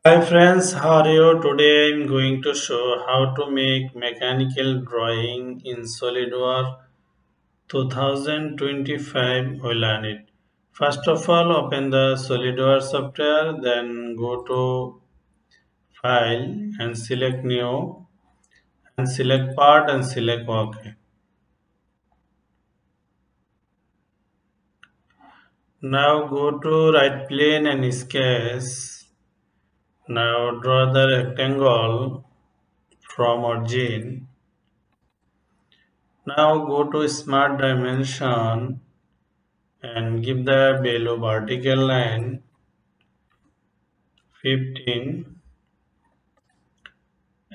Hi friends, how are you? Today I'm going to show how to make mechanical drawing in SolidWorks 2025. We'll learn it. First of all, open the SolidWorks software, then go to File and select New and select Part and select OK. Now go to right plane and sketch. Now draw the rectangle from origin. Now go to Smart Dimension and give the below vertical line 15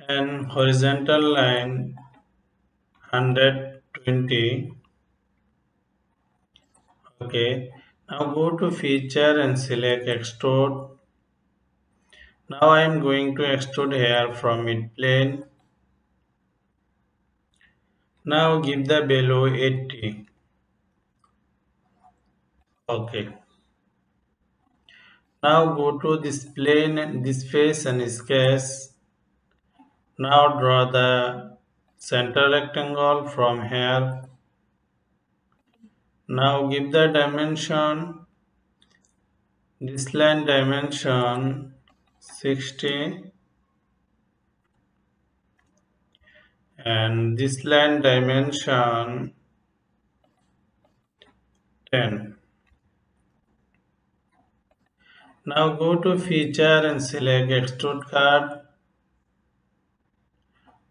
and horizontal line 120. Okay, now go to feature and select extrude. Now I am going to extrude here from mid plane. Now give the below 80. Okay, now go to this plane, this face and sketch. Now draw the center rectangle from here. Now give the dimension, this line dimension 60 and this line dimension 10. Now go to feature and select extrude card.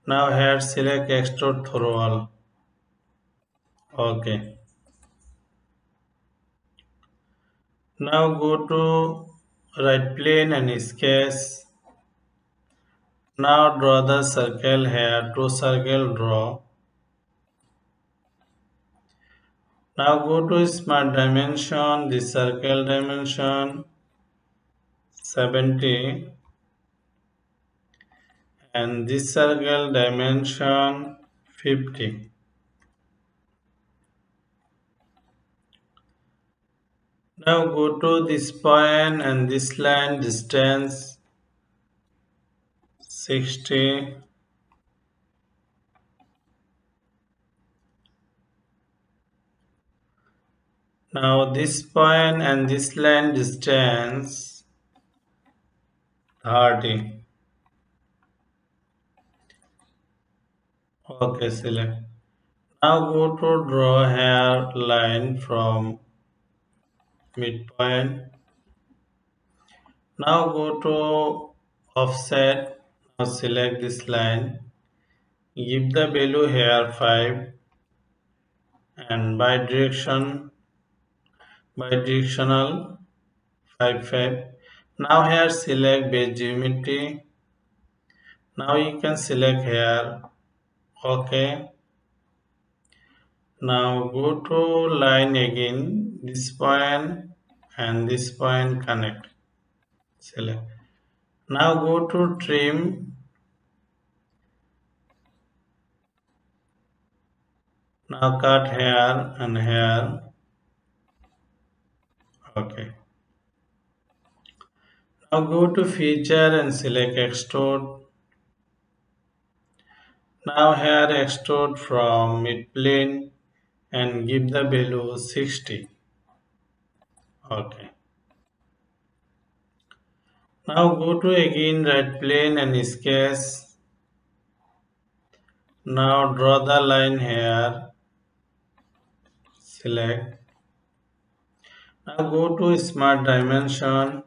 Now here select extrude through all. Okay. Now go to right plane and sketch. Now draw the circle here, two circle draw. Now go to smart dimension, the circle dimension 70 and this circle dimension 50. Now go to this point and this line distance 60. Now this point and this line distance 30. Okay, select. Now go to draw hair line from midpoint. Now go to offset. Now select this line. Give the value here 5 and bidirectional 5 5. Now here select base geometry. Now you can select here OK. Now go to line again, this point and this point connect. Select. Now go to trim. Now cut here and here. Okay. Now go to feature and select extrude. Now here extrude from mid plane and give the value 60. Okay. Now go to again right plane and sketch. Now draw the line here. Select. Now go to smart dimension.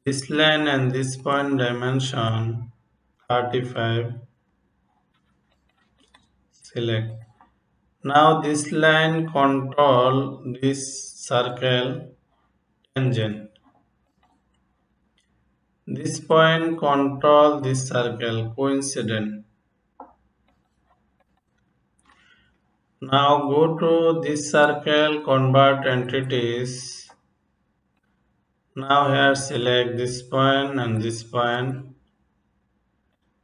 This line and this point dimension 35. Select. Now this line control this circle tangent. This point control this circle coincident. Now go to this circle convert entities. Now here select this point and this point.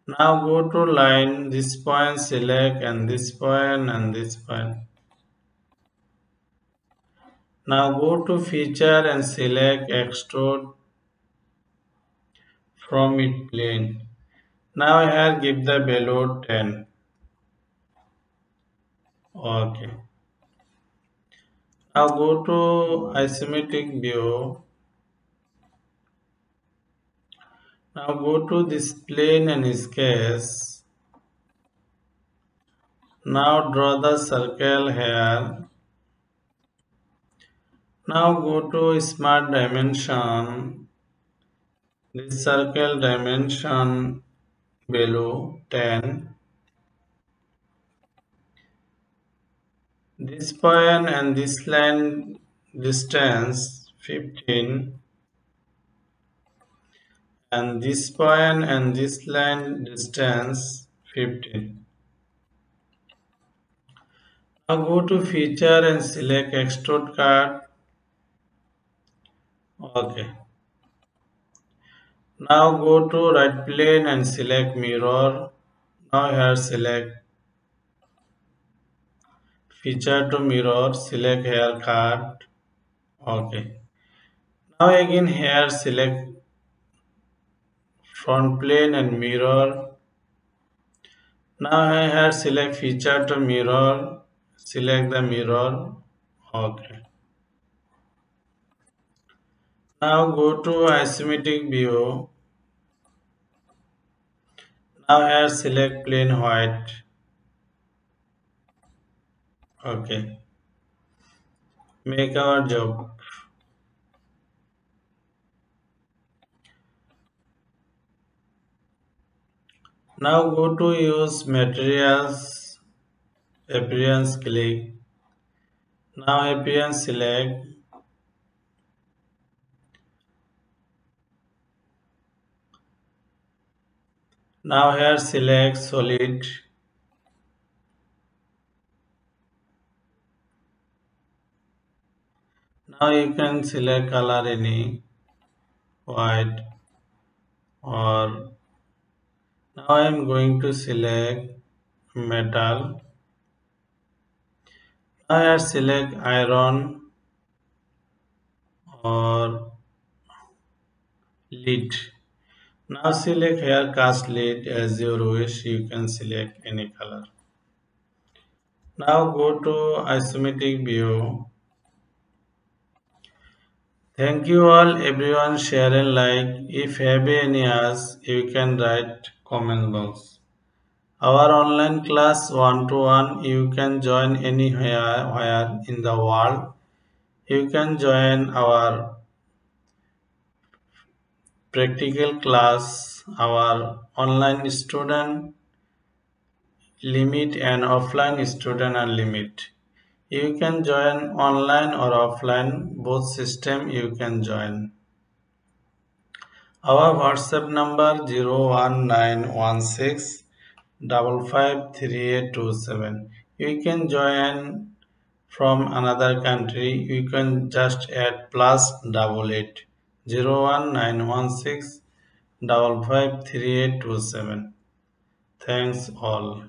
Now go to line, this point select and this point and this point. Now go to feature and select extrude. from it plane. Now here give the value 10. Okay. Now go to isometric view. Now go to this plane and sketch. Now draw the circle here. Now go to smart dimension. This circle dimension below 10. This point and this line distance 15, and this point and this line distance 15. Now go to feature and select extrude card. Okay. Now go to right plane and select mirror. Now here select feature to mirror, select here card. Okay. Now again here select front plane and mirror. Now I have select feature to mirror, select the mirror. Okay. Now go to isometric view. Now here select plain white. Okay. Make our job. Now go to use materials, appearance click. Now appearance select. Now here select solid. Now you can select color any white, or now I am going to select metal. Now here select iron or lead. Now select here cast lead as your wish. You can select any color. Now go to isometric view. Thank you all everyone, share and like. If have any ask, you can write comment box. Our online class 1-to-1 you can join anywhere where in the world. You can join our practical class, our online student limit and offline student unlimit. You can join online or offline, both system you can join. Our WhatsApp number 01916553827. You can join from another country. You can just add plus 88 01916 553827. Thanks all.